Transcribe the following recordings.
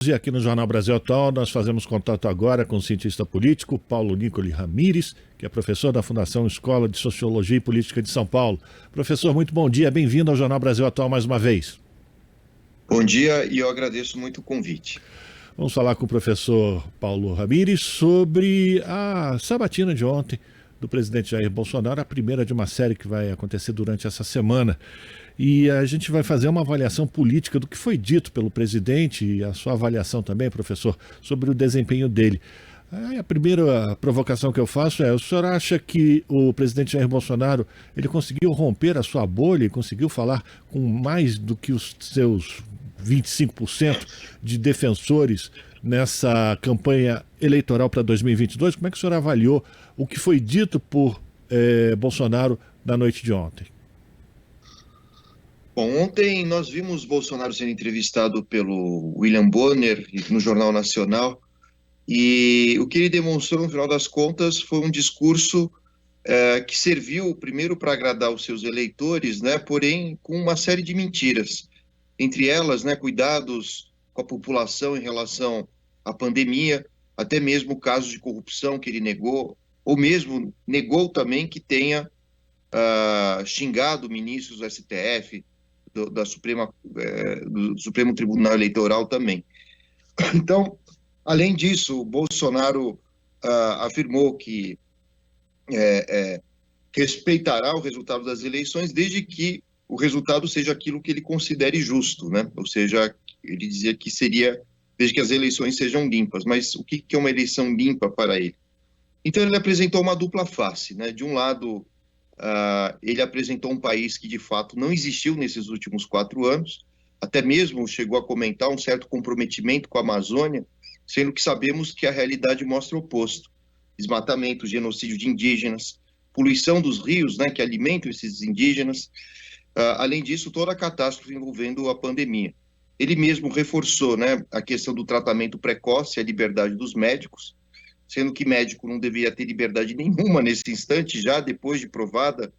E aqui no Jornal Brasil Atual nós fazemos contato agora com o cientista político Paulo Nicoli Ramires, que é professor da Fundação Escola de Sociologia e Política de São Paulo. Professor, muito bom dia, bem-vindo ao Jornal Brasil Atual mais uma vez. Bom dia e eu agradeço muito o convite. Vamos falar com o professor Paulo Ramires sobre a sabatina de ontem do presidente Jair Bolsonaro, a primeira de uma série que vai acontecer durante essa semana. E a gente vai fazer uma avaliação política do que foi dito pelo presidente e a sua avaliação também, professor, sobre o desempenho dele. A primeira provocação que eu faço é: o senhor acha que o presidente Jair Bolsonaro ele conseguiu romper a sua bolha e conseguiu falar com mais do que os seus 25% de defensores nessa campanha eleitoral para 2022? Como é que o senhor avaliou o que foi dito por Bolsonaro na noite de ontem? Bom, ontem nós vimos Bolsonaro sendo entrevistado pelo William Bonner no Jornal Nacional, e o que ele demonstrou, no final das contas, foi um discurso que serviu primeiro para agradar os seus eleitores, né, porém com uma série de mentiras. Entre elas, né, cuidados com a população em relação à pandemia, até mesmo casos de corrupção que ele negou, ou mesmo negou também que tenha xingado ministros do STF, do Supremo Tribunal Eleitoral também. Então, além disso, o Bolsonaro afirmou que respeitará o resultado das eleições desde que o resultado seja aquilo que ele considere justo, né? Ou seja, ele dizia que seria desde que as eleições sejam limpas. Mas o que é uma eleição limpa para ele? Então ele apresentou uma dupla face, né? De um lado, ele apresentou um país que de fato não existiu nesses últimos 4 anos, até mesmo chegou a comentar um certo comprometimento com a Amazônia, sendo que sabemos que a realidade mostra o oposto: desmatamento, genocídio de indígenas, poluição dos rios, né, que alimentam esses indígenas. Além disso, toda a catástrofe envolvendo a pandemia. Ele mesmo reforçou, né, a questão do tratamento precoce e a liberdade dos médicos, sendo que médico não deveria ter liberdade nenhuma nesse instante, já depois de provada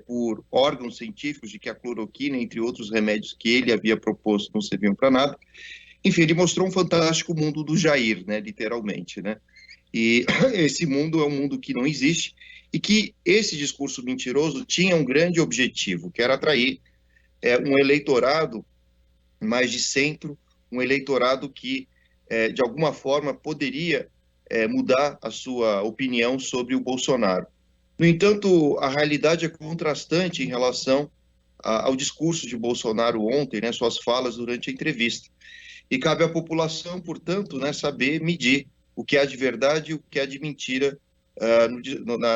por órgãos científicos de que a cloroquina, entre outros remédios que ele havia proposto, não serviam para nada. Enfim, ele mostrou um fantástico mundo do Jair, né, literalmente, né? E esse mundo é um mundo que não existe, e que esse discurso mentiroso tinha um grande objetivo, que era atrair um eleitorado mais de centro, um eleitorado que, de alguma forma, poderia mudar a sua opinião sobre o Bolsonaro. No entanto, a realidade é contrastante em relação ao discurso de Bolsonaro ontem, né, suas falas durante a entrevista. E cabe à população, portanto, né, saber medir o que há de verdade e o que há de mentira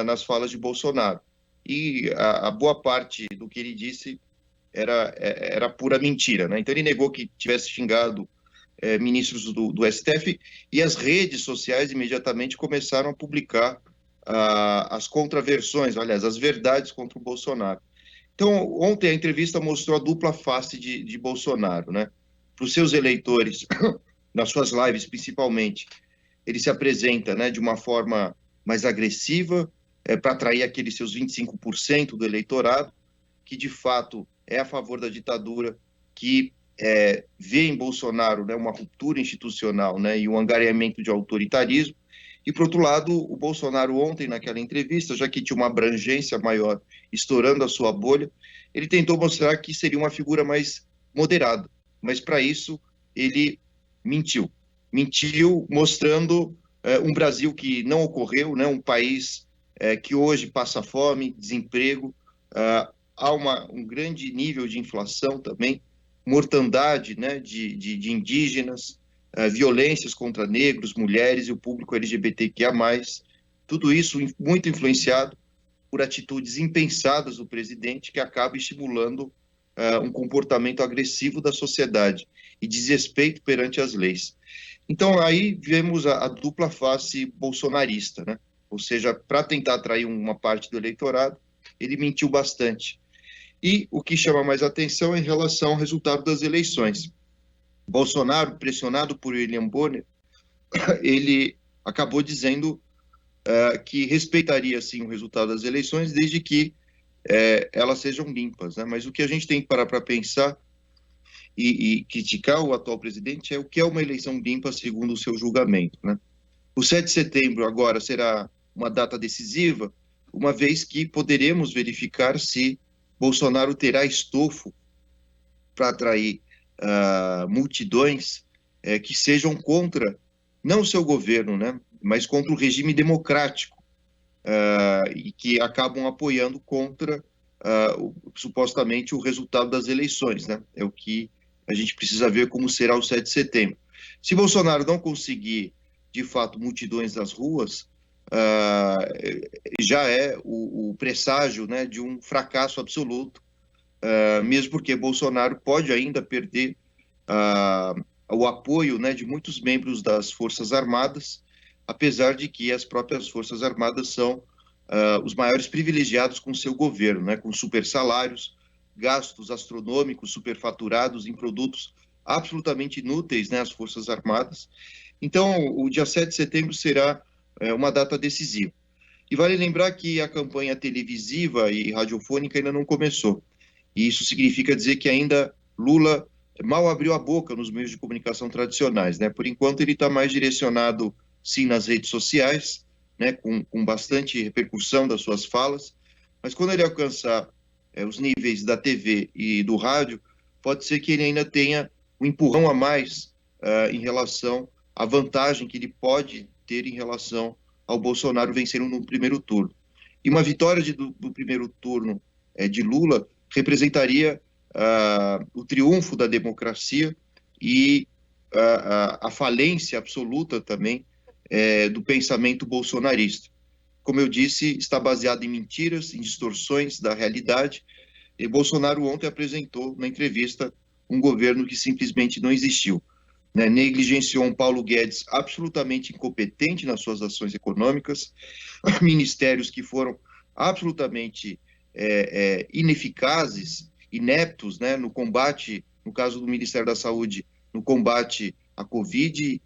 nas falas de Bolsonaro. E a boa parte do que ele disse era pura mentira, né? Então ele negou que tivesse xingado ministros do STF, e as redes sociais imediatamente começaram a publicar as contraversões, aliás, as verdades contra o Bolsonaro. Então, ontem a entrevista mostrou a dupla face de Bolsonaro, né? Para os seus eleitores, nas suas lives principalmente, ele se apresenta, né, de uma forma mais agressiva, para atrair aqueles seus 25% do eleitorado, que de fato é a favor da ditadura, que vê em Bolsonaro, né, uma ruptura institucional, né, e um angariamento de autoritarismo. E, por outro lado, o Bolsonaro ontem, naquela entrevista, já que tinha uma abrangência maior, estourando a sua bolha, ele tentou mostrar que seria uma figura mais moderada. Mas, para isso, ele mentiu. Mentiu mostrando um Brasil que não ocorreu, né, um país que hoje passa fome, desemprego, há um grande nível de inflação também, mortandade, né, de indígenas, violências contra negros, mulheres e o público LGBTQIA+, tudo isso muito influenciado por atitudes impensadas do presidente, que acaba estimulando um comportamento agressivo da sociedade e desrespeito perante as leis. Então aí vemos a dupla face bolsonarista, né? Ou seja, para tentar atrair uma parte do eleitorado, ele mentiu bastante. E o que chama mais atenção é em relação ao resultado das eleições. Bolsonaro, pressionado por William Bonner, ele acabou dizendo que respeitaria, sim, o resultado das eleições, desde que elas sejam limpas, né? Mas o que a gente tem que parar para pensar e criticar o atual presidente é o que é uma eleição limpa segundo o seu julgamento, né? O 7 de setembro agora será uma data decisiva, uma vez que poderemos verificar se Bolsonaro terá estofo para atrair multidões que sejam contra, não o seu governo, né, mas contra o regime democrático, e que acabam apoiando contra supostamente o resultado das eleições, né? É o que a gente precisa ver como será o 7 de setembro. Se Bolsonaro não conseguir, de fato, multidões nas ruas, já é o presságio, né, de um fracasso absoluto, mesmo porque Bolsonaro pode ainda perder o apoio, né, de muitos membros das Forças Armadas, apesar de que as próprias Forças Armadas são os maiores privilegiados com seu governo, né, com super salários, gastos astronômicos, superfaturados em produtos absolutamente inúteis, né, às Forças Armadas. Então, o dia 7 de setembro será uma data decisiva. E vale lembrar que a campanha televisiva e radiofônica ainda não começou. E isso significa dizer que ainda Lula mal abriu a boca nos meios de comunicação tradicionais, né? Por enquanto ele está mais direcionado, sim, nas redes sociais, né? Com bastante repercussão das suas falas, mas quando ele alcançar os níveis da TV e do rádio, pode ser que ele ainda tenha um empurrão a mais em relação à vantagem que ele pode ter em relação ao Bolsonaro vencendo no primeiro turno. E uma vitória do primeiro turno de Lula representaria o triunfo da democracia e a falência absoluta também do pensamento bolsonarista. Como eu disse, está baseado em mentiras, em distorções da realidade, e Bolsonaro ontem apresentou na entrevista um governo que simplesmente não existiu, né? Negligenciou um Paulo Guedes absolutamente incompetente nas suas ações econômicas, ministérios que foram absolutamente ineficazes, ineptos, né, no combate, no caso do Ministério da Saúde, no combate à Covid,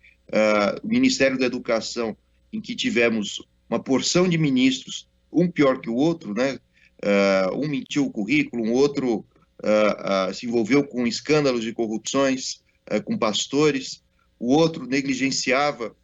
o Ministério da Educação, em que tivemos uma porção de ministros, um pior que o outro, né, um mentiu o currículo, um outro se envolveu com escândalos de corrupções, com pastores, o outro negligenciava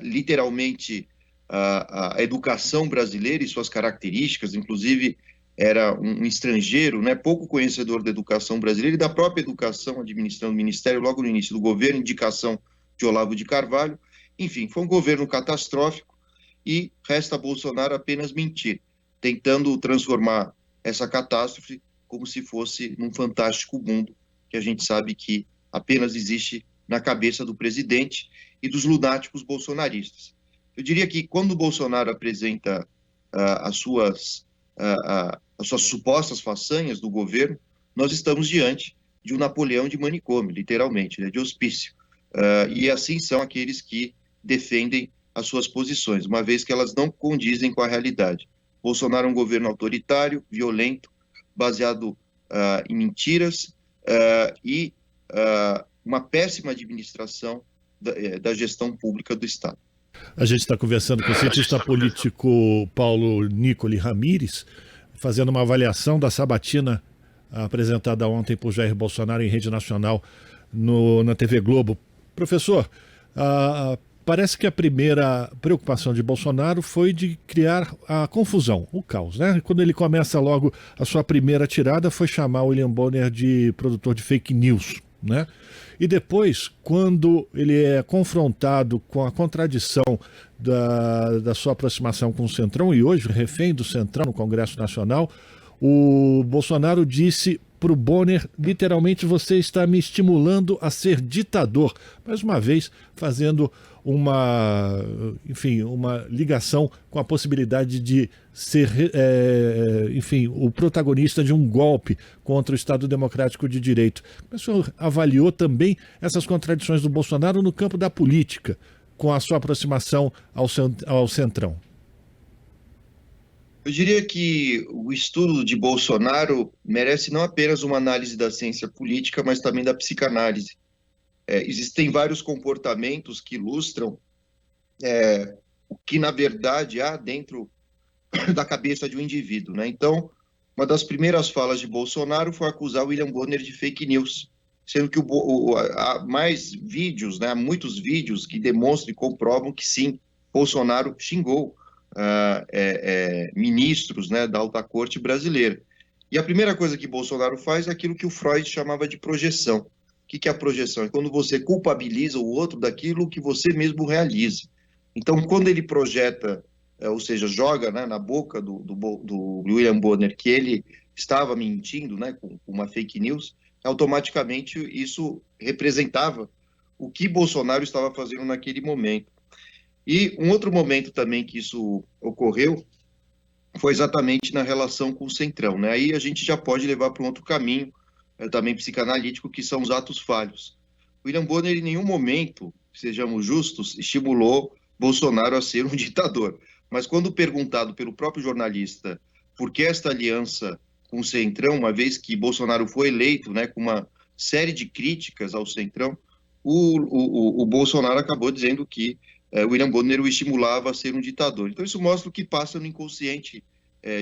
literalmente a educação brasileira e suas características, inclusive era um estrangeiro, né, pouco conhecedor da educação brasileira e da própria educação, administrando o ministério logo no início do governo, indicação de Olavo de Carvalho. Enfim, foi um governo catastrófico e resta a Bolsonaro apenas mentir, tentando transformar essa catástrofe como se fosse num fantástico mundo que a gente sabe que apenas existe na cabeça do presidente e dos lunáticos bolsonaristas. Eu diria que quando o Bolsonaro apresenta as suas supostas façanhas do governo, nós estamos diante de um Napoleão de manicômio, literalmente, né, de hospício. E assim são aqueles que defendem as suas posições, uma vez que elas não condizem com a realidade. Bolsonaro é um governo autoritário, violento, baseado em mentiras e uma péssima administração da gestão pública do Estado. A gente está conversando com o cientista político Paulo Nicoli Ramires, fazendo uma avaliação da sabatina apresentada ontem por Jair Bolsonaro em rede nacional na TV Globo. Professor, parece que a primeira preocupação de Bolsonaro foi de criar a confusão, o caos, né? Quando ele começa logo a sua primeira tirada foi chamar o William Bonner de produtor de fake news, né? E depois, quando ele é confrontado com a contradição da sua aproximação com o Centrão, e hoje refém do Centrão no Congresso Nacional, o Bolsonaro disse para o Bonner, literalmente, você está me estimulando a ser ditador. Mais uma vez, fazendo uma ligação com a possibilidade de ser, o protagonista de um golpe contra o Estado Democrático de Direito. Mas o senhor avaliou também essas contradições do Bolsonaro no campo da política, com a sua aproximação ao Centrão? Eu diria que o estudo de Bolsonaro merece não apenas uma análise da ciência política, mas também da psicanálise. Existem vários comportamentos que ilustram o que, na verdade, há dentro da cabeça de um indivíduo, né? Então, uma das primeiras falas de Bolsonaro foi acusar William Bonner de fake news. sendo que há mais vídeos, né, há muitos vídeos que demonstram e comprovam que sim, Bolsonaro xingou ministros, né, da alta corte brasileira. E a primeira coisa que Bolsonaro faz é aquilo que o Freud chamava de projeção. O que é a projeção? É quando você culpabiliza o outro daquilo que você mesmo realiza. Então, quando ele projeta, ou seja, joga, né, na boca do William Bonner que ele estava mentindo, né, com uma fake news, automaticamente isso representava o que Bolsonaro estava fazendo naquele momento. E um outro momento também que isso ocorreu foi exatamente na relação com o Centrão, né? Aí a gente já pode levar para um outro caminho, também psicanalítico, que são os atos falhos. William Bonner, em nenhum momento, sejamos justos, estimulou Bolsonaro a ser um ditador. Mas quando perguntado pelo próprio jornalista por que esta aliança com o Centrão, uma vez que Bolsonaro foi eleito, né, com uma série de críticas ao Centrão, o Bolsonaro acabou dizendo que William Bonner o estimulava a ser um ditador. Então isso mostra o que passa no inconsciente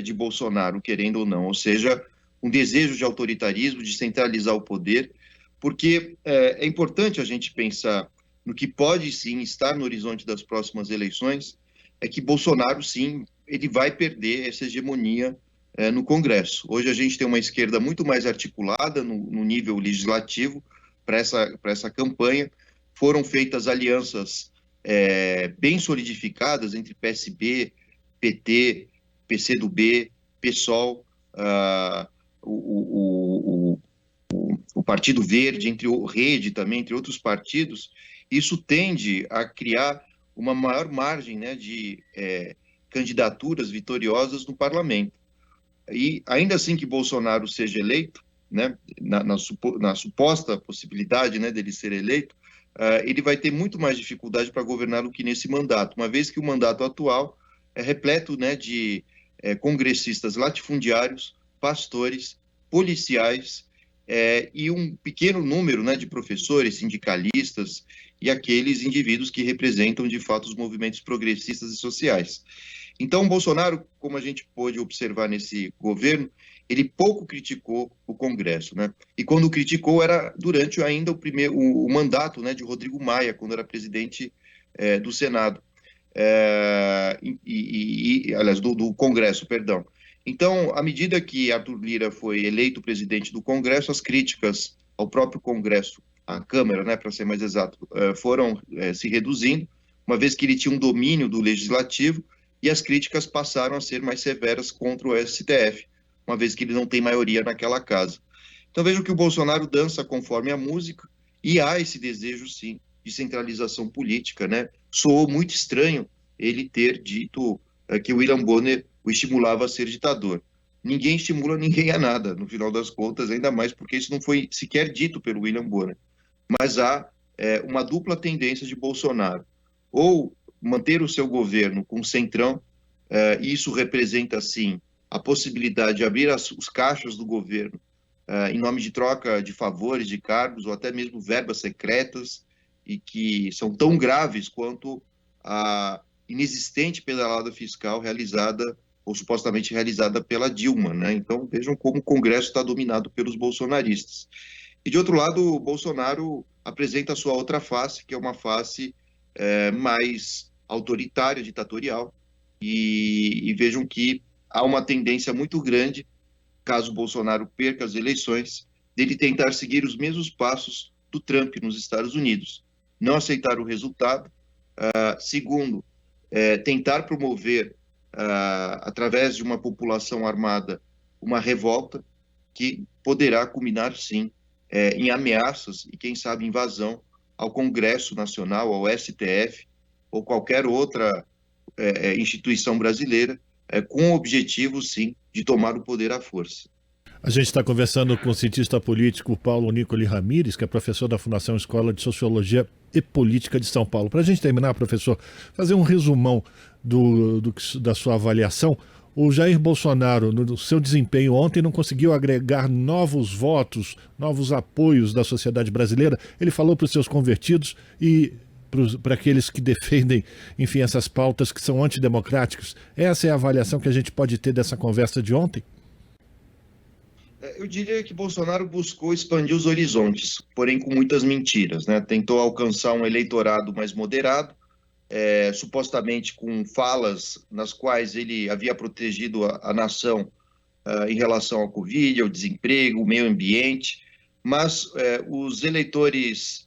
de Bolsonaro, querendo ou não, ou seja, um desejo de autoritarismo, de centralizar o poder, porque é importante a gente pensar no que pode sim estar no horizonte das próximas eleições, é que Bolsonaro sim, ele vai perder essa hegemonia no Congresso. Hoje a gente tem uma esquerda muito mais articulada no nível legislativo para essa campanha, foram feitas alianças bem solidificadas entre PSB, PT, PCdoB, PSOL, o Partido Verde, entre o Rede também, entre outros partidos. Isso tende a criar uma maior margem, né, de candidaturas vitoriosas no parlamento. E ainda assim que Bolsonaro seja eleito, né, na suposta possibilidade, né, dele ser eleito, ele vai ter muito mais dificuldade para governar do que nesse mandato, uma vez que o mandato atual é repleto, né, de congressistas latifundiários, pastores, policiais e um pequeno número, né, de professores, sindicalistas e aqueles indivíduos que representam de fato os movimentos progressistas e sociais. Então, Bolsonaro, como a gente pôde observar nesse governo, ele pouco criticou o Congresso, né? E quando criticou era durante ainda o mandato, né, de Rodrigo Maia, quando era presidente do Senado, aliás, do Congresso, perdão. Então, à medida que Arthur Lira foi eleito presidente do Congresso, as críticas ao próprio Congresso, à Câmara, né, para ser mais exato, foram se reduzindo, uma vez que ele tinha um domínio do Legislativo, e as críticas passaram a ser mais severas contra o STF, uma vez que ele não tem maioria naquela casa. Então vejam que o Bolsonaro dança conforme a música, e há esse desejo, sim, de centralização política, né? Soou muito estranho ele ter dito que o William Bonner o estimulava a ser ditador. Ninguém estimula ninguém a nada, no final das contas, ainda mais porque isso não foi sequer dito pelo William Bonner. Mas há uma dupla tendência de Bolsonaro. Ou manter o seu governo com o Centrão, e isso representa, sim, a possibilidade de abrir os caixas do governo em nome de troca de favores, de cargos, ou até mesmo verbas secretas, e que são tão graves quanto a inexistente pedalada fiscal realizada, ou supostamente realizada pela Dilma, né? Então, vejam como o Congresso está dominado pelos bolsonaristas. E, de outro lado, o Bolsonaro apresenta a sua outra face, que é uma face mais autoritária, ditatorial, e vejam que há uma tendência muito grande, caso Bolsonaro perca as eleições, dele tentar seguir os mesmos passos do Trump nos Estados Unidos. Não aceitar o resultado. Segundo, tentar promover, através de uma população armada, uma revolta que poderá culminar, sim, em ameaças e, quem sabe, invasão ao Congresso Nacional, ao STF, ou qualquer outra instituição brasileira, com o objetivo, sim, de tomar o poder à força. A gente está conversando com o cientista político Paulo Nicoli Ramires, que é professor da Fundação Escola de Sociologia e Política de São Paulo. Para a gente terminar, professor, fazer um resumão da sua avaliação. O Jair Bolsonaro, no seu desempenho ontem, não conseguiu agregar novos votos, novos apoios da sociedade brasileira. Ele falou para os seus convertidos e para aqueles que defendem, enfim, essas pautas que são antidemocráticas. Essa é a avaliação que a gente pode ter dessa conversa de ontem? Eu diria que Bolsonaro buscou expandir os horizontes, porém com muitas mentiras, né? Tentou alcançar um eleitorado mais moderado, supostamente com falas nas quais ele havia protegido a nação em relação ao Covid, ao desemprego, ao meio ambiente, mas os eleitores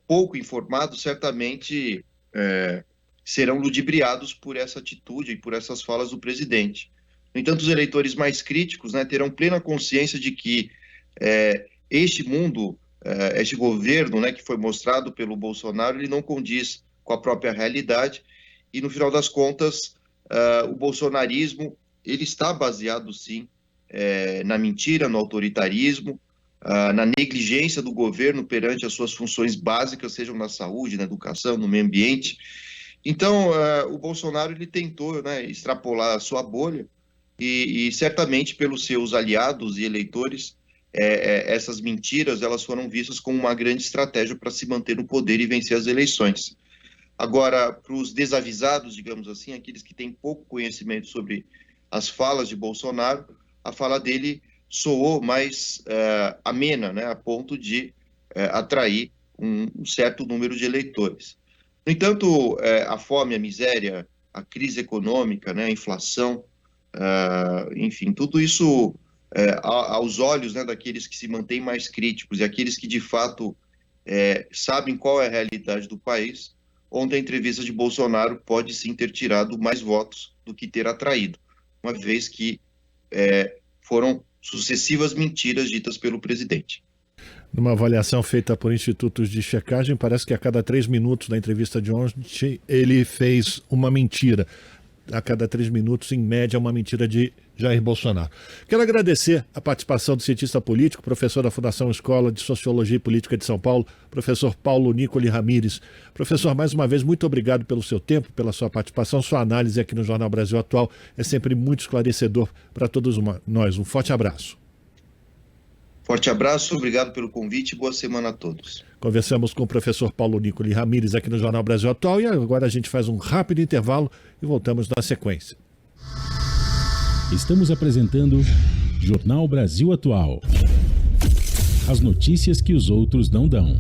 pouco informados certamente serão ludibriados por essa atitude e por essas falas do presidente. No entanto, os eleitores mais críticos, né, terão plena consciência de que este mundo, este governo, né, que foi mostrado pelo Bolsonaro, ele não condiz com a própria realidade e, no final das contas, o bolsonarismo ele está baseado, sim, na mentira, no autoritarismo, na negligência do governo perante as suas funções básicas, sejam na saúde, na educação, no meio ambiente. Então, o Bolsonaro ele tentou, né, extrapolar a sua bolha e certamente pelos seus aliados e eleitores, essas mentiras elas foram vistas como uma grande estratégia para se manter no poder e vencer as eleições. Agora, para os desavisados, digamos assim, aqueles que têm pouco conhecimento sobre as falas de Bolsonaro, a fala dele soou mais amena, né, a ponto de atrair um certo número de eleitores. No entanto, a fome, a miséria, a crise econômica, né, a inflação, enfim, tudo isso aos olhos, né, daqueles que se mantêm mais críticos e aqueles que de fato sabem qual é a realidade do país, ontem a entrevista de Bolsonaro pode sim ter tirado mais votos do que ter atraído, uma vez que foram sucessivas mentiras ditas pelo presidente. Numa avaliação feita por institutos de checagem, parece que a cada 3 minutos da entrevista de ontem ele fez uma mentira. A cada 3 minutos, em média, uma mentira de Jair Bolsonaro. Quero agradecer a participação do cientista político, professor da Fundação Escola de Sociologia e Política de São Paulo, professor Paulo Nicoli Ramires. Professor, mais uma vez, muito obrigado pelo seu tempo, pela sua participação. Sua análise aqui no Jornal Brasil Atual é sempre muito esclarecedor para todos nós. Um forte abraço. Forte abraço, obrigado pelo convite e boa semana a todos. Conversamos com o professor Paulo Nicoli Ramires aqui no Jornal Brasil Atual e agora a gente faz um rápido intervalo e voltamos na sequência. Estamos apresentando Jornal Brasil Atual. As notícias que os outros não dão.